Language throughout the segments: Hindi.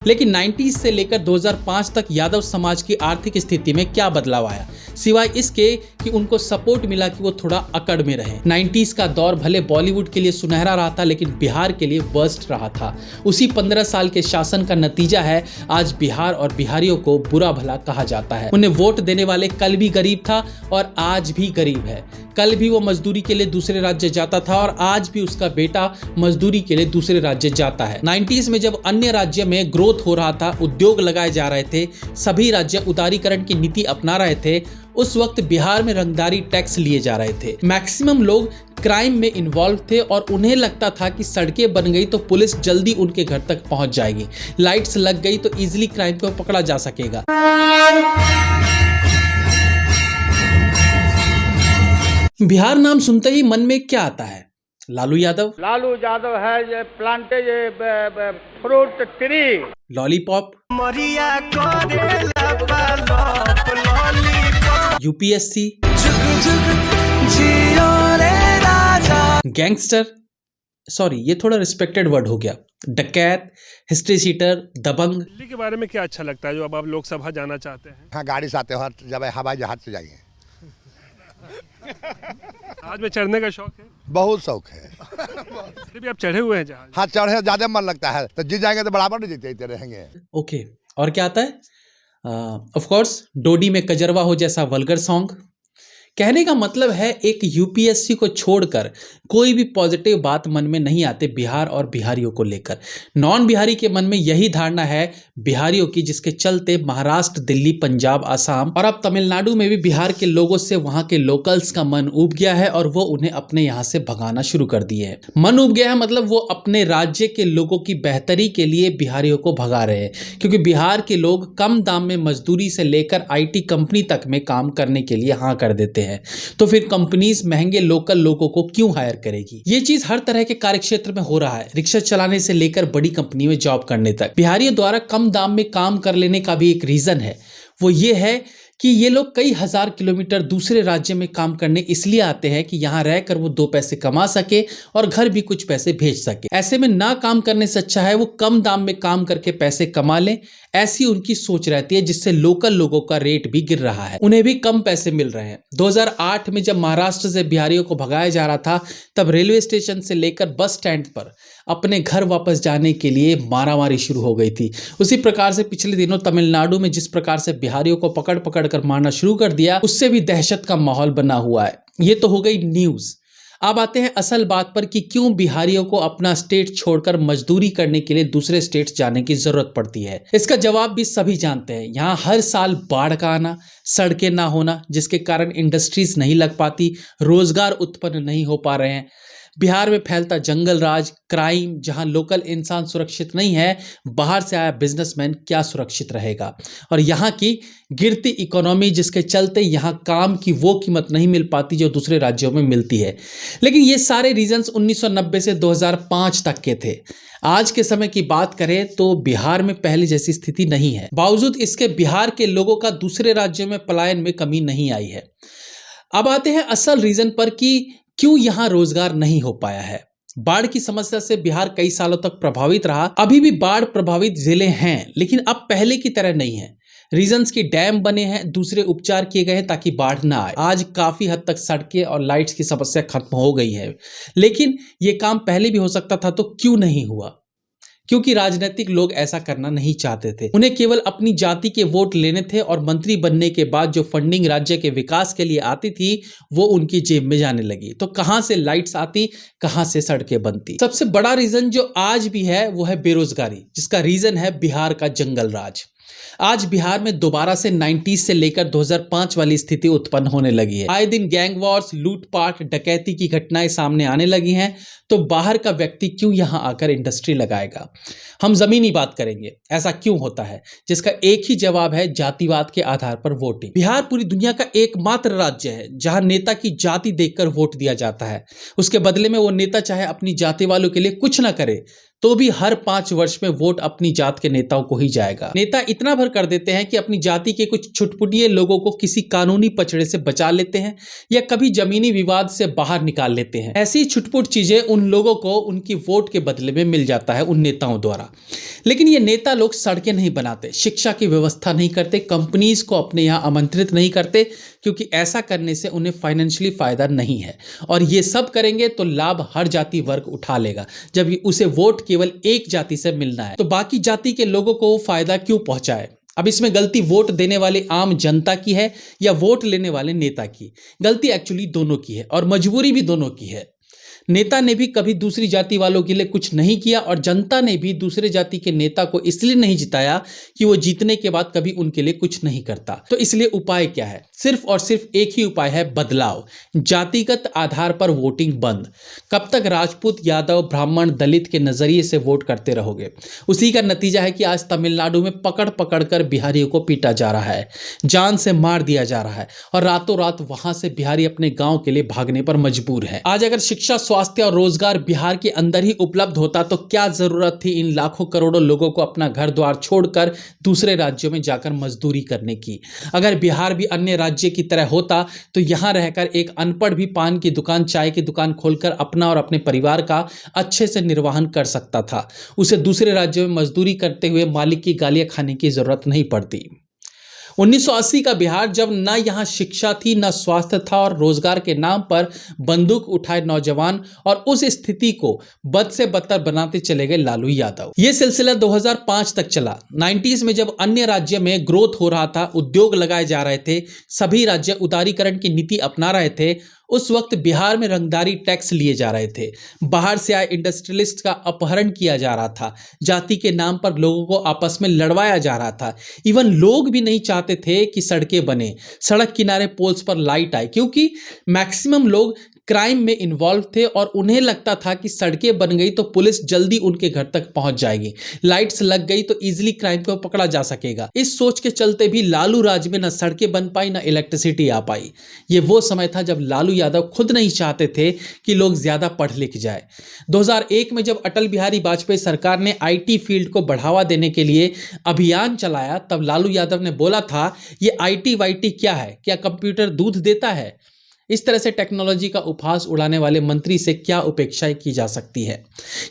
लेकिन 90s से लेकर 2005 तक यादव समाज की आर्थिक स्थिति में क्या बदलाव आया, सिवाय इसके कि उनको सपोर्ट मिला कि वो थोड़ा अकड़ में रहे। 90s का दौर भले बॉलीवुड के लिए सुनहरा रहा था, लेकिन बिहार के लिए वर्स्ट रहा था। उसी 15 साल के शासन का नतीजा है आज बिहार और बिहारियों को बुरा भला कहा जाता है। उन्हें वोट देने वाले कल भी गरीब था और आज भी गरीब है। कल भी वो मजदूरी के लिए दूसरे राज्य जाता था और आज भी उसका बेटा मजदूरी के लिए दूसरे राज्य जाता है। 90s में जब अन्य राज्य में ग्रोथ हो रहा था, उद्योग लगाए जा रहे थे, सभी राज्य उदारीकरण की नीति अपना रहे थे, उस वक्त बिहार में रंगदारी टैक्स लिए जा रहे थे। मैक्सिमम लोग क्राइम में इन्वॉल्व थे और उन्हें लगता था कि सड़कें बन गई तो पुलिस जल्दी उनके घर तक पहुंच जाएगी, लाइट्स लग गई तो इजीली क्राइम को पकड़ा जा सकेगा। बिहार नाम सुनते ही मन में क्या आता है? लालू यादव। लालू यादव है ये plantage fruit tree, lollipop, UPSC, gangster, sorry ये थोड़ा रिस्पेक्टेड वर्ड हो गया, डकैत, हिस्ट्री सीटर, दबंग। दिल्ली के बारे में क्या अच्छा लगता है जो अब आप लोकसभा जाना चाहते हैं? हाँ, गाड़ी से आते हो, जब हवाई जहाज से जाइए। जहाज में चढ़ने का शौक है? बहुत शौक है। फिर भी आप चढ़े हुए हैं जहाज? हाँ, चढ़े ज्यादा मन लगता है, तो जीत जाएंगे तो बराबर नहीं जीते रहेंगे। ओके, और क्या आता है? ऑफ कोर्स डोडी में कजरवा हो जैसा वल्गर सॉन्ग। कहने का मतलब है एक यूपीएससी को छोड़कर कोई भी पॉजिटिव बात मन में नहीं आते बिहार और बिहारियों को लेकर। नॉन बिहारी के मन में यही धारणा है बिहारियों की, जिसके चलते महाराष्ट्र, दिल्ली, पंजाब, असम और अब तमिलनाडु में भी बिहार के लोगों से वहां के लोकल्स का मन उब गया है और वो उन्हें अपने यहाँ से भगाना शुरू कर दिए हैं। मन उब गया है मतलब वो अपने राज्य के लोगों की बेहतरी के लिए बिहारियों को भगा रहे हैं, क्योंकि बिहार के लोग कम दाम में मजदूरी से लेकर IT कंपनी तक में काम करने के लिए हाँ कर देते हैं। तो फिर कंपनीज महंगे लोकल लोगों को क्यों हायर करेगी? ये चीज हर तरह के कार्यक्षेत्र में हो रहा है, रिक्शा चलाने से लेकर बड़ी कंपनी में जॉब करने तक। बिहारियों द्वारा कम दाम में काम कर लेने का भी एक रीजन है, वो ये है कि ये लोग कई हजार किलोमीटर दूसरे राज्य में काम करने इसलिए आते हैं कि यहाँ रहकर वो 2 पैसे कमा सके और घर भी कुछ पैसे भेज सके। ऐसे में ना काम करने से अच्छा है वो कम दाम में काम करके पैसे कमा लें, ऐसी उनकी सोच रहती है, जिससे लोकल लोगों का रेट भी गिर रहा है, उन्हें भी कम पैसे मिल रहे हैं। 2008 में जब महाराष्ट्र से बिहारियों को भगाया जा रहा था, तब रेलवे स्टेशन से लेकर बस स्टैंड पर अपने घर वापस जाने के लिए मारामारी शुरू हो गई थी। उसी प्रकार से पिछले दिनों तमिलनाडु में जिस प्रकार से बिहारियों को पकड़ पकड़ कर मारना शुरू कर दिया, उससे भी दहशत का माहौल बना हुआ है। ये तो हो गई न्यूज। अब आते हैं असल बात पर कि क्यों बिहारियों को अपना स्टेट छोड़कर मजदूरी करने के लिए दूसरे स्टेट्स जाने की जरूरत पड़ती है। इसका जवाब भी सभी जानते हैं। यहाँ हर साल बाढ़ का आना, सड़कें ना होना, जिसके कारण इंडस्ट्रीज नहीं लग पाती, रोजगार उत्पन्न नहीं हो पा रहे हैं। बिहार में फैलता जंगल राज, क्राइम, जहां लोकल इंसान सुरक्षित नहीं है, बाहर से आया बिजनेसमैन क्या सुरक्षित रहेगा? और यहाँ की गिरती इकोनॉमी, जिसके चलते यहाँ काम की वो कीमत नहीं मिल पाती जो दूसरे राज्यों में मिलती है। लेकिन ये सारे रीजंस 1990 से 2005 तक के थे। आज के समय की बात करें तो बिहार में पहले जैसी स्थिति नहीं है। बावजूद इसके बिहार के लोगों का दूसरे राज्यों में पलायन में कमी नहीं आई है। अब आते हैं असल रीजन पर कि क्यों यहाँ रोजगार नहीं हो पाया है। बाढ़ की समस्या से बिहार कई सालों तक प्रभावित रहा। अभी भी बाढ़ प्रभावित जिले हैं, लेकिन अब पहले की तरह नहीं है। रीजंस की डैम बने हैं, दूसरे उपचार किए गए हैं ताकि बाढ़ ना आए। आज काफी हद तक सड़कें और लाइट्स की समस्या खत्म हो गई है, लेकिन ये काम पहले भी हो सकता था, तो क्यों नहीं हुआ? क्योंकि राजनीतिक लोग ऐसा करना नहीं चाहते थे। उन्हें केवल अपनी जाति के वोट लेने थे और मंत्री बनने के बाद जो फंडिंग राज्य के विकास के लिए आती थी वो उनकी जेब में जाने लगी। तो कहां से लाइट्स आती, कहां से सड़कें बनती? सबसे बड़ा रीजन जो आज भी है वो है बेरोजगारी, जिसका रीजन है बिहार का जंगल राज। आज बिहार में दोबारा से 90s से लेकर 2005 वाली स्थिति उत्पन्न होने लगी है। आए दिन गैंग वॉर्स, लूटपाट, डकैती की घटनाएं सामने आने लगी हैं। तो बाहर का व्यक्ति क्यों यहां आकर इंडस्ट्री लगाएगा? हम जमीनी बात करेंगे, ऐसा क्यों होता है, जिसका एक ही जवाब है जातिवाद के आधार पर वोटिंग। बिहार पूरी दुनिया का एकमात्र राज्य है जहां नेता की जाति देखकर वोट दिया जाता है। उसके बदले में वो नेता चाहे अपनी जाति वालों के लिए कुछ ना करे, तो भी हर 5 वर्ष में वोट अपनी जात के नेताओं को ही जाएगा। नेता इतना भर कर देते हैं कि अपनी जाति के कुछ छुटपुटिये लोगों को किसी कानूनी पचड़े से बचा लेते हैं या कभी जमीनी विवाद से बाहर निकाल लेते हैं। ऐसी छुटपुट चीजें उन लोगों को उनकी वोट के बदले में मिल जाता है उन नेताओं द्वारा। लेकिन ये नेता लोग सड़कें नहीं बनाते, शिक्षा की व्यवस्था नहीं करते, कंपनीज को अपने यहाँ आमंत्रित नहीं करते, क्योंकि ऐसा करने से उन्हें फाइनेंशियली फायदा नहीं है। और ये सब करेंगे तो लाभ हर जाति वर्ग उठा लेगा। जब उसे वोट केवल एक जाति से मिलना है तो बाकी जाति के लोगों को फायदा क्यों पहुंचाए? अब इसमें गलती वोट देने वाले आम जनता की है या वोट लेने वाले नेता की? गलती एक्चुअली दोनों की है और मजबूरी भी दोनों की है। नेता ने भी कभी दूसरी जाति वालों के लिए कुछ नहीं किया और जनता ने भी दूसरे जाति के नेता को इसलिए नहीं जिताया कि वो जीतने के बाद कभी उनके लिए कुछ नहीं करता। तो इसलिए उपाय क्या है? सिर्फ और सिर्फ एक ही उपाय है, बदलाव। जातिगत आधार पर वोटिंग बंद। कब तक राजपूत, यादव, ब्राह्मण, दलित के नजरिए से वोट करते रहोगे? उसी का नतीजा है कि आज तमिलनाडु में पकड़ पकड़ कर बिहारियों को पीटा जा रहा है, जान से मार दिया जा रहा है और रातों रात वहां से बिहारी अपने गांव के लिए भागने पर मजबूर है। आज अगर शिक्षा, स्वास्थ्य और रोजगार बिहार के अंदर ही उपलब्ध होता तो क्या जरूरत थी इन लाखों करोड़ों लोगों को अपना घर द्वार छोड़कर दूसरे राज्यों में जाकर मजदूरी करने की? अगर बिहार भी अन्य राज्य की तरह होता तो यहां रहकर एक अनपढ़ भी पान की दुकान, चाय की दुकान खोलकर अपना और अपने परिवार का अच्छे से निर्वहन कर सकता था। उसे दूसरे राज्यों में मजदूरी करते हुए मालिक की गालियां खाने की जरूरत नहीं पड़ती। 1980 का बिहार, जब न यहाँ शिक्षा थी, न स्वास्थ्य था और रोजगार के नाम पर बंदूक उठाए नौजवान, और उस स्थिति को बद से बदतर बनाते चले गए लालू यादव। ये सिलसिला 2005 तक चला। 90s में जब अन्य राज्य में ग्रोथ हो रहा था, उद्योग लगाए जा रहे थे, सभी राज्य उदारीकरण की नीति अपना रहे थे, उस वक्त बिहार में रंगदारी टैक्स लिए जा रहे थे। बाहर से आए इंडस्ट्रियलिस्ट का अपहरण किया जा रहा था। जाति के नाम पर लोगों को आपस में लड़वाया जा रहा था। इवन लोग भी नहीं चाहते थे कि सड़कें बने, सड़क किनारे पोल्स पर लाइट आए, क्योंकि मैक्सिमम लोग क्राइम में इन्वॉल्व थे और उन्हें लगता था कि सड़कें बन गई तो पुलिस जल्दी उनके घर तक पहुंच जाएगी, लाइट्स लग गई तो इजीली क्राइम को पकड़ा जा सकेगा। इस सोच के चलते भी लालू राज में न सड़कें बन पाई, न इलेक्ट्रिसिटी आ पाई। ये वो समय था जब लालू यादव खुद नहीं चाहते थे कि लोग ज्यादा पढ़ लिख जाए। 2001 में जब अटल बिहारी वाजपेयी सरकार ने IT फील्ड को बढ़ावा देने के लिए अभियान चलाया, तब लालू यादव ने बोला था, ये IT वाईटी क्या है? क्या कंप्यूटर दूध देता है? इस तरह से टेक्नोलॉजी का उपहास उड़ाने वाले मंत्री से क्या उपेक्षाएं की जा सकती है?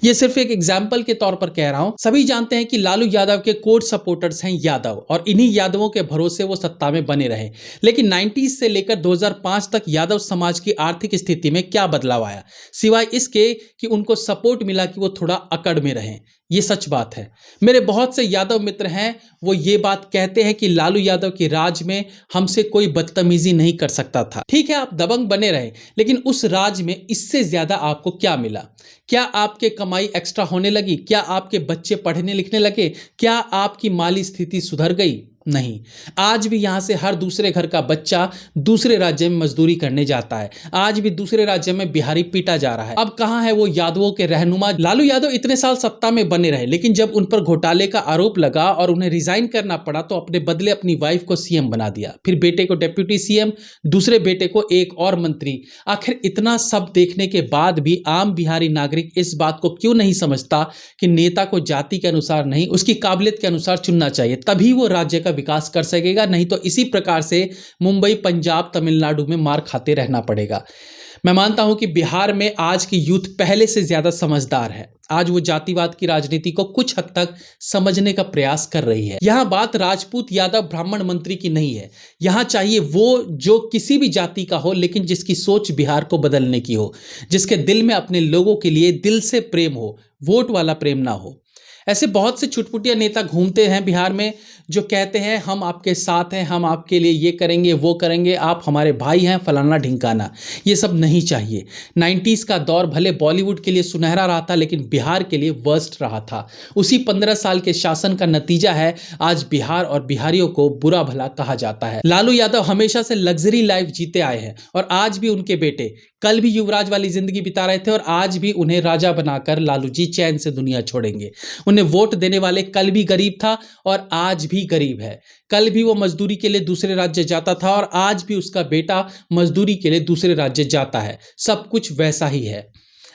ये सिर्फ एक एग्जाम्पल के तौर पर कह रहा हूं। सभी जानते हैं कि लालू यादव के कोर सपोर्टर्स हैं यादव, और इन्हीं यादवों के भरोसे वो सत्ता में बने रहे। लेकिन 90s से लेकर 2005 तक यादव समाज की आर्थिक स्थिति में क्या बदलाव आया, सिवाय इसके कि उनको सपोर्ट मिला कि वो थोड़ा अकड़ में रहें? ये सच बात है। मेरे बहुत से यादव मित्र हैं, वो ये बात कहते हैं कि लालू यादव के राज में हमसे कोई बदतमीजी नहीं कर सकता था। ठीक है, आप दबंग बने रहे, लेकिन उस राज में इससे ज्यादा आपको क्या मिला? क्या आपके कमाई एक्स्ट्रा होने लगी? क्या आपके बच्चे पढ़ने लिखने लगे? क्या आपकी माली स्थिति सुधर गई? नहीं। आज भी यहां से हर दूसरे घर का बच्चा दूसरे राज्य में मजदूरी करने जाता है। आज भी दूसरे राज्य में बिहारी पीटा जा रहा है। अब कहां है वो यादवों के रहनुमा? लालू यादव इतने साल सत्ता में बने रहे, लेकिन जब उन पर घोटाले का आरोप लगा और उन्हें रिजाइन करना पड़ा तो अपने बदले अपनी वाइफ को CM बना दिया, फिर बेटे को डिप्टी CM, दूसरे बेटे को एक और मंत्री। आखिर इतना सब देखने के बाद भी आम बिहारी नागरिक इस बात को क्यों नहीं समझता कि नेता को जाति के अनुसार नहीं, उसकी काबिलियत के अनुसार चुनना चाहिए, तभी वो राज्य का विकास कर सकेगा। नहीं तो इसी प्रकार से मुंबई, पंजाब, तमिलनाडु में मार खाते रहना पड़ेगा। मैं मानता हूं कि बिहार में आज की यूथ पहले से ज्यादा समझदार है। आज वो जातिवाद की राजनीति को कुछ हद तक समझने का प्रयास कर रही है। यहां बात राजपूत, यादव, ब्राह्मण, मंत्री की नहीं है। यहां चाहिए वो जो किसी भी जाति का हो, लेकिन जिसकी सोच बिहार को बदलने की हो, जिसके दिल में अपने लोगों के लिए दिल से प्रेम हो, वोट वाला प्रेम ना हो। ऐसे बहुत से छुटपुटिया नेता घूमते हैं बिहार में जो कहते हैं हम आपके साथ हैं, हम आपके लिए ये करेंगे, वो करेंगे, आप हमारे भाई हैं, फलाना ढिंकाना। ये सब नहीं चाहिए। 90s का दौर भले बॉलीवुड के लिए सुनहरा रहा था, लेकिन बिहार के लिए वर्स्ट रहा था। उसी 15 साल के शासन का नतीजा है आज बिहार और बिहारियों को बुरा भला कहा जाता है। लालू यादव हमेशा से लग्जरी लाइफ जीते आए हैं और आज भी उनके बेटे कल भी युवराज वाली जिंदगी बिता रहे थे और आज भी उन्हें राजा बनाकर लालू जी चैन से दुनिया छोड़ेंगे। उन्हें वोट देने वाले कल भी गरीब था और आज भी गरीब है। कल भी वो मजदूरी के लिए दूसरे राज्य जाता था और आज भी उसका बेटा मजदूरी के लिए दूसरे राज्य जाता है। सब कुछ वैसा ही है।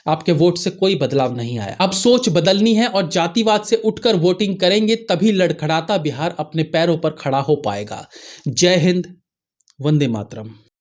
आपके वोट से कोई बदलाव नहीं आया। अब सोच बदलनी है और जातिवाद से उठकर वोटिंग करेंगे, तभी लड़खड़ाता बिहार अपने पैरों पर खड़ा हो पाएगा। जय हिंद, वंदे मातरम।